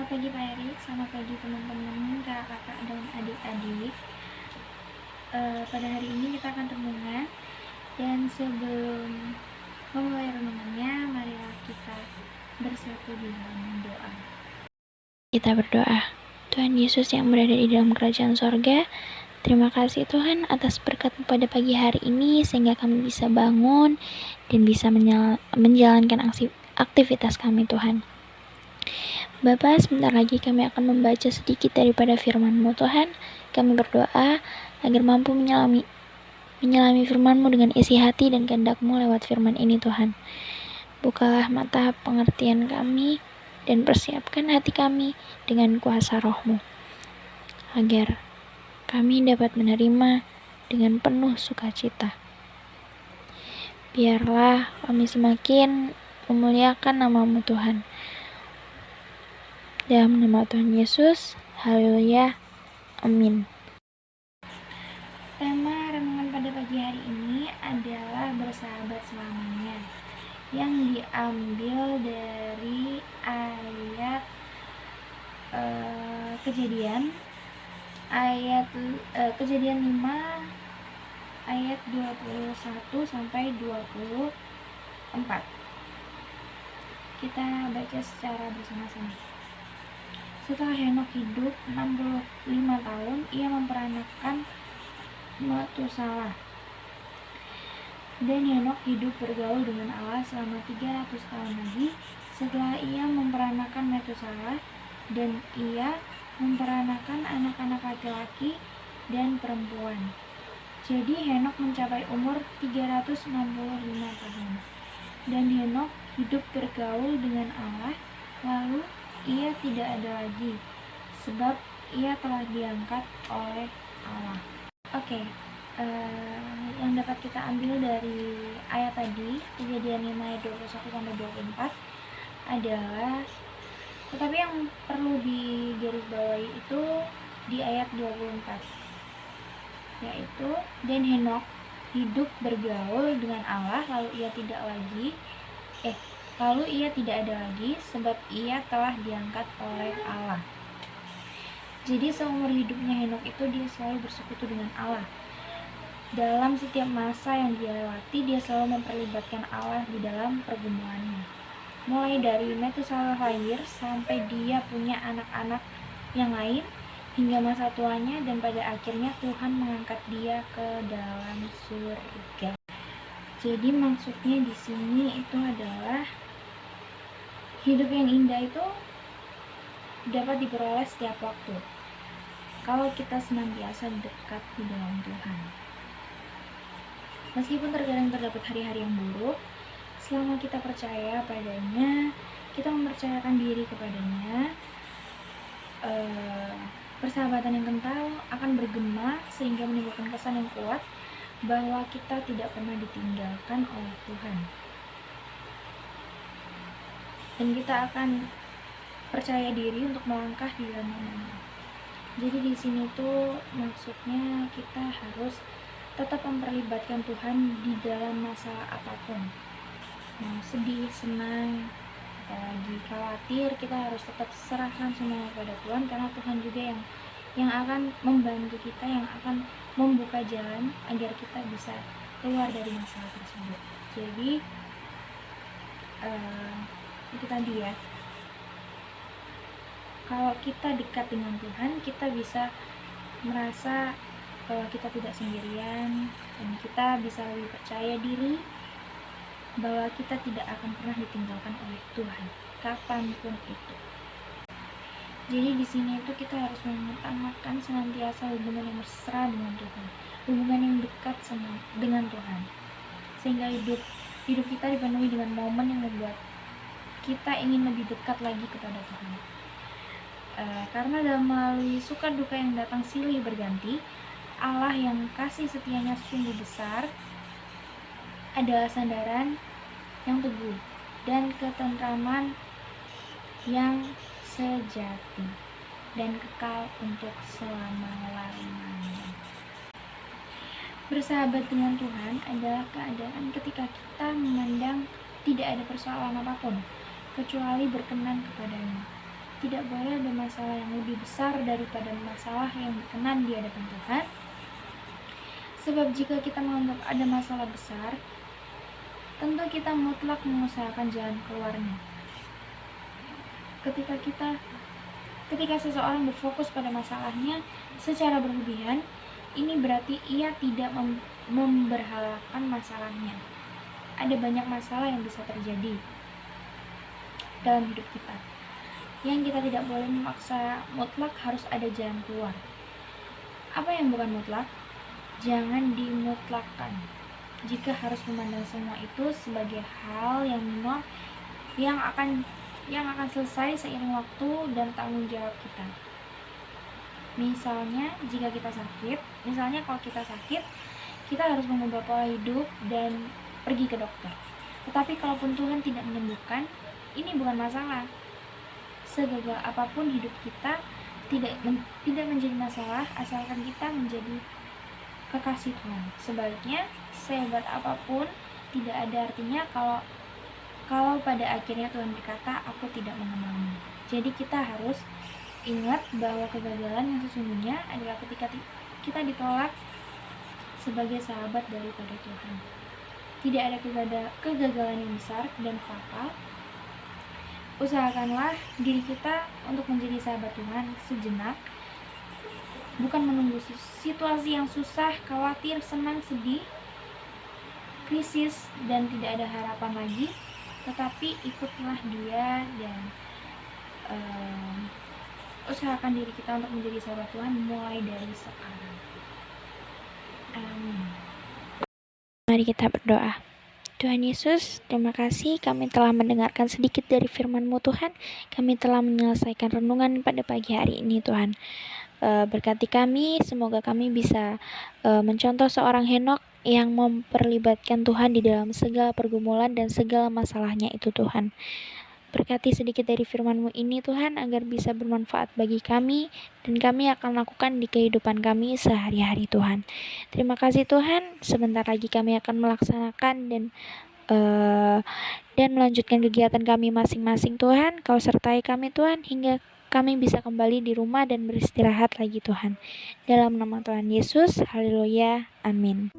Selamat pagi Pak Erik, selamat pagi teman-teman, kakak-kakak dan adik-adik. Pada hari ini kita akan renungan, dan sebelum memulai renungannya, marilah kita bersatu di dalam doa. Kita berdoa. Tuhan Yesus yang berada di dalam kerajaan sorga, terima kasih Tuhan atas berkat-Mu pada pagi hari ini sehingga kami bisa bangun dan bisa menjalankan aktivitas kami Tuhan. Bapa, sebentar lagi kami akan membaca sedikit daripada firman-Mu Tuhan. Kami berdoa agar mampu menyelami firman-Mu dengan isi hati dan kehendak-Mu lewat firman ini Tuhan. Bukalah mata pengertian kami dan persiapkan hati kami dengan kuasa Roh-Mu, agar kami dapat menerima dengan penuh sukacita. Biarlah kami semakin memuliakan nama-Mu Tuhan. Dalam nama Tuhan Yesus, haleluya, amin. Tema renungan pada pagi hari ini adalah bersahabat selamanya, yang diambil dari ayat Kejadian 5 ayat 21 sampai 24. Kita baca secara bersama-sama. Setelah Henokh hidup 65 tahun, ia memperanakan Metusalah. Dan Henokh hidup bergaul dengan Allah selama 300 tahun lagi setelah ia memperanakan Metusalah, dan ia memperanakan anak-anak laki-laki dan perempuan. Jadi Henokh mencapai umur 365 tahun. Dan Henokh hidup bergaul dengan Allah, lalu ia tidak ada lagi, sebab ia telah diangkat oleh Allah. Yang dapat kita ambil dari ayat tadi, Kejadian 5 ayat 21 sampai 24 adalah, tetapi yang perlu digarisbawahi itu di ayat 24, yaitu dan Henokh hidup bergaul dengan Allah, lalu ia tidak ada lagi, sebab ia telah diangkat oleh Allah. Jadi seumur hidupnya Henokh itu dia selalu bersekutu dengan Allah. Dalam setiap masa yang dia lewati, dia selalu memperlibatkan Allah di dalam pergumulannya. Mulai dari Metusalah lahir sampai dia punya anak-anak yang lain, hingga masa tuanya, dan pada akhirnya Tuhan mengangkat dia ke dalam surga. Jadi maksudnya di sini itu adalah hidup yang indah itu dapat diperoleh setiap waktu kalau kita senantiasa dekat di dalam Tuhan. Meskipun terkadang terdapat hari-hari yang buruk, selama kita percaya padanya, kita mempercayakan diri kepadanya, persahabatan yang kental akan bergema sehingga menimbulkan kesan yang kuat bahwa kita tidak pernah ditinggalkan oleh Tuhan. Dan kita akan percaya diri untuk melangkah di dalam nama-Nya. Jadi di sini tuh maksudnya kita harus tetap memperlibatkan Tuhan di dalam masalah apapun. Mau sedih, senang, apalagi khawatir, kita harus tetap serahkan semua kepada Tuhan, karena Tuhan juga yang akan membantu kita, yang akan membuka jalan agar kita bisa keluar dari masalah tersebut. Jadi itu tadi ya, kalau kita dekat dengan Tuhan, kita bisa merasa bahwa kita tidak sendirian, dan kita bisa lebih percaya diri bahwa kita tidak akan pernah ditinggalkan oleh Tuhan kapanpun itu. Jadi di sini itu kita harus mengutamakan senantiasa hubungan yang mesra dengan Tuhan, hubungan yang dekat dengan Tuhan, sehingga hidup kita dipenuhi dengan momen yang membuat kita ingin lebih dekat lagi kepada Tuhan. Karena dalam melalui suka duka yang datang silih berganti, Allah yang kasih setianya sungguh besar adalah sandaran yang teguh dan ketentraman yang sejati dan kekal untuk selama-lamanya. Bersahabat dengan Tuhan adalah keadaan ketika kita memandang tidak ada persoalan apapun kecuali berkenan kepadanya. tidak boleh ada masalah yang lebih besar daripada masalah yang berkenan di hadapan Tuhan. Sebab jika kita menganggap ada masalah besar, tentu kita mutlak mengusahakan jalan keluarnya. Ketika seseorang berfokus pada masalahnya secara berlebihan, ini berarti ia tidak memberhalakan masalahnya. Ada banyak masalah yang bisa terjadi dalam hidup kita, yang kita tidak boleh memaksa mutlak harus ada jalan keluar. Apa yang bukan mutlak? Jangan dimutlakkan. Jika harus memandang semua itu sebagai hal yang minor yang akan selesai seiring waktu dan tanggung jawab kita. Misalnya kalau kita sakit, kita harus mengubah pola hidup dan pergi ke dokter. Tetapi kalaupun Tuhan tidak menyembuhkan, ini bukan masalah. Segagal apapun hidup kita tidak menjadi masalah asalkan kita menjadi kekasih Tuhan. Sebaliknya, sehebat apapun tidak ada artinya kalau pada akhirnya Tuhan berkata, aku tidak mengenalmu. Jadi kita harus ingat bahwa kegagalan yang sesungguhnya adalah ketika kita ditolak sebagai sahabat daripada Tuhan. Tidak ada kegagalan yang besar dan fatal. Usahakanlah diri kita untuk menjadi sahabat Tuhan sejenak, bukan menunggu situasi yang susah, khawatir, senang, sedih, krisis, dan tidak ada harapan lagi, tetapi ikutlah Dia dan usahakan diri kita untuk menjadi sahabat Tuhan mulai dari sekarang. Amin. Mari kita berdoa. Tuhan Yesus, terima kasih kami telah mendengarkan sedikit dari firman-Mu Tuhan. Kami telah menyelesaikan renungan pada pagi hari ini Tuhan. Berkati kami, semoga kami bisa mencontoh seorang Henok yang memperlibatkan Tuhan di dalam segala pergumulan dan segala masalahnya itu Tuhan. Berkati sedikit dari firman-Mu ini Tuhan agar bisa bermanfaat bagi kami dan kami akan lakukan di kehidupan kami sehari-hari Tuhan. Terima kasih Tuhan, sebentar lagi kami akan melaksanakan dan melanjutkan kegiatan kami masing-masing Tuhan. Kau sertai kami Tuhan hingga kami bisa kembali di rumah dan beristirahat lagi Tuhan. Dalam nama Tuhan Yesus, haleluya, amin.